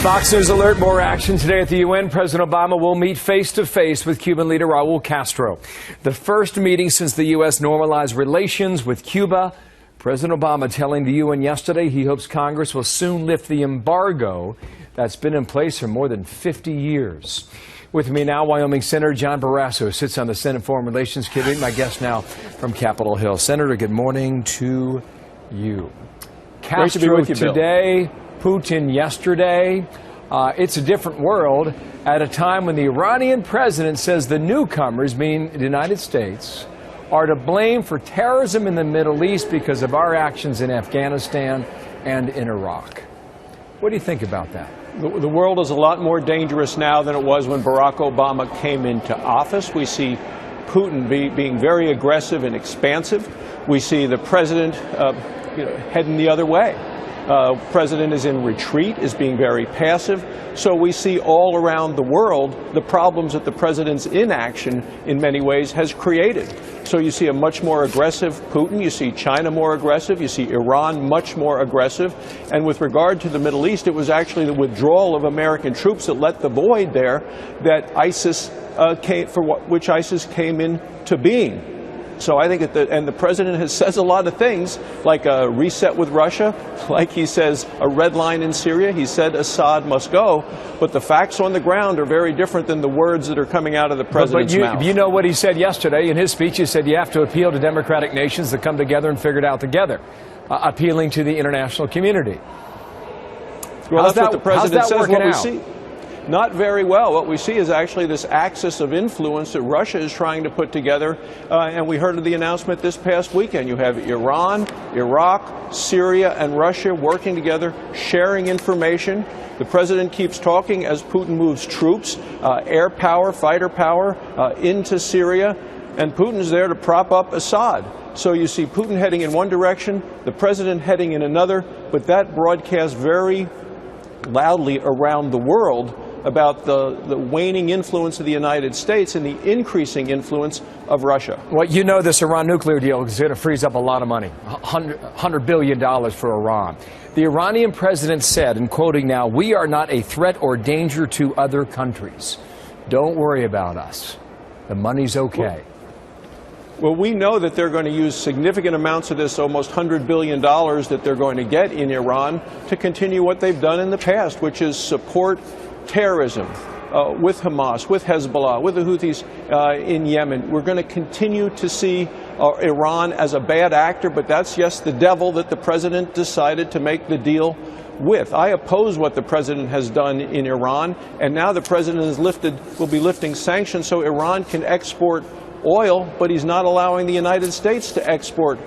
Fox News alert, more action today at the UN. President Obama will meet face-to-face with Cuban leader Raul Castro. The first meeting since the U.S. normalized relations with Cuba. President Obama telling the UN yesterday he hopes Congress will soon lift the embargo that's been in place for more than 50 years. With me now, Wyoming Senator John Barrasso sits on the Senate Foreign Relations Committee. My guest now from Capitol Hill. Senator, good morning to you. Castro to be with you, today, Putin yesterday. It's a different world at a time when the Iranian president says the newcomers, meaning the United States, are to blame for terrorism in the Middle East because of our actions in Afghanistan and in Iraq. What do you think about that? The world is a lot more dangerous now than it was when Barack Obama came into office. We see Putin being very aggressive and expansive. We see the president heading the other way. President is in retreat, is being very passive. So we see all around the world the problems that the president's inaction in many ways has created. So you see a much more aggressive Putin, you see China more aggressive, you see Iran much more aggressive. And with regard to the Middle East, it was actually the withdrawal of American troops that let the void there that ISIS which ISIS came into being. So I think and the president says a lot of things, like a reset with Russia, like he says a red line in Syria. He said Assad must go, but the facts on the ground are very different than the words that are coming out of the president's mouth. You know what he said yesterday in his speech. He said you have to appeal to democratic nations to come together and figure it out together, appealing to the international community. Well, that's what the president says. What we see. Not very well. What we see is actually this axis of influence that Russia is trying to put together, and we heard of the announcement this past weekend. You have Iran, Iraq, Syria, and Russia working together, sharing information. The president keeps talking as Putin moves troops, air power, fighter power, into Syria, and Putin's there to prop up Assad. So you see Putin heading in one direction, the president heading in another, but that broadcasts very loudly around the world about the waning influence of the United States and the increasing influence of Russia. Well, you know this Iran nuclear deal is going to freeze up a lot of money, $100 billion for Iran. The Iranian president said, and quoting now, "We are not a threat or danger to other countries. Don't worry about us. The money's okay." Well, we know that they're going to use significant amounts of this almost $100 billion that they're going to get in Iran to continue what they've done in the past, which is support terrorism with Hamas, with Hezbollah, with the Houthis in Yemen. We're going to continue to see Iran as a bad actor, but that's just the devil that the president decided to make the deal with. I oppose what the president has done in Iran, and now the president will be lifting sanctions so Iran can export oil, but he's not allowing the United States to export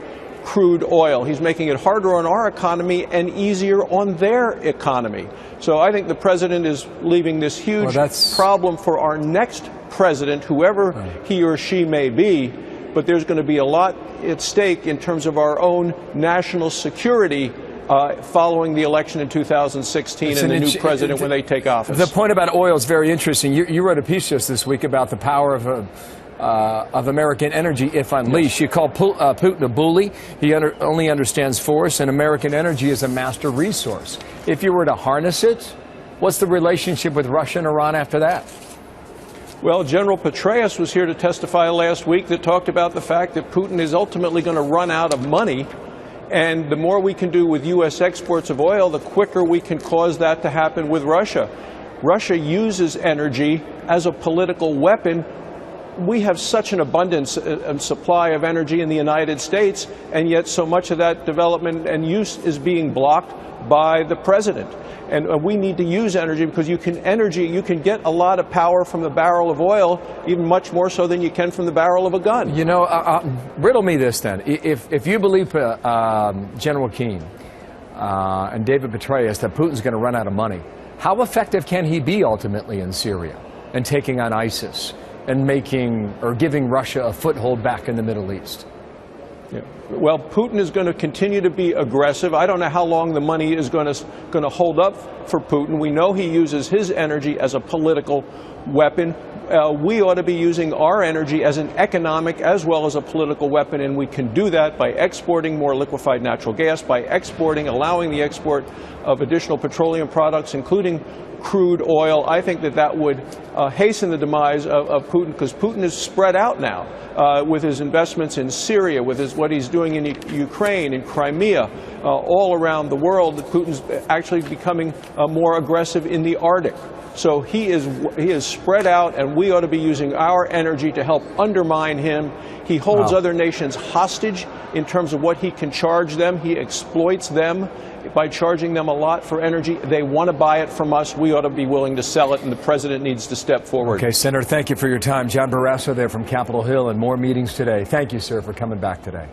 crude oil. He's making it harder on our economy and easier on their economy. So I think the president is leaving this huge problem for our next president, whoever he or she may be. But there's going to be a lot at stake in terms of our own national security following the election in 2016 and the new president when they take office. The point about oil is very interesting. You wrote a piece just this week about the power of American energy if unleashed. You call Putin a bully. He only understands force, and American energy is a master resource. If you were to harness it, what's the relationship with Russia and Iran after that? Well, General Petraeus was here to testify last week that talked about the fact that Putin is ultimately going to run out of money, and the more we can do with U.S. exports of oil, the quicker we can cause that to happen with Russia. Russia uses energy as a political weapon. We have such an abundance and supply of energy in the United States, and yet so much of that development and use is being blocked by the president. And we need to use energy because you can get a lot of power from the barrel of oil, even much more so than you can from the barrel of a gun. You know, riddle me this then. If you believe General Keane and David Petraeus that Putin's going to run out of money, how effective can he be ultimately in Syria and taking on ISIS and giving Russia a foothold back in the Middle East? Yeah. Well, Putin is going to continue to be aggressive. I don't know how long the money is going to hold up for Putin. We know he uses his energy as a political weapon. We ought to be using our energy as an economic as well as a political weapon, and we can do that by exporting more liquefied natural gas, by allowing the export of additional petroleum products, including crude oil. I think that would hasten the demise of Putin, because Putin is spread out now with his investments in Syria, with what he's doing in Ukraine, in Crimea, all around the world. Putin's actually becoming more aggressive in the Arctic. So he is spread out, and we ought to be using our energy to help undermine him. He holds other nations hostage in terms of what he can charge them. He exploits them by charging them a lot for energy. They want to buy it from us. We ought to be willing to sell it, and the president needs to step forward. Okay, Senator, thank you for your time. John Barrasso there from Capitol Hill, and more meetings today. Thank you, sir, for coming back today.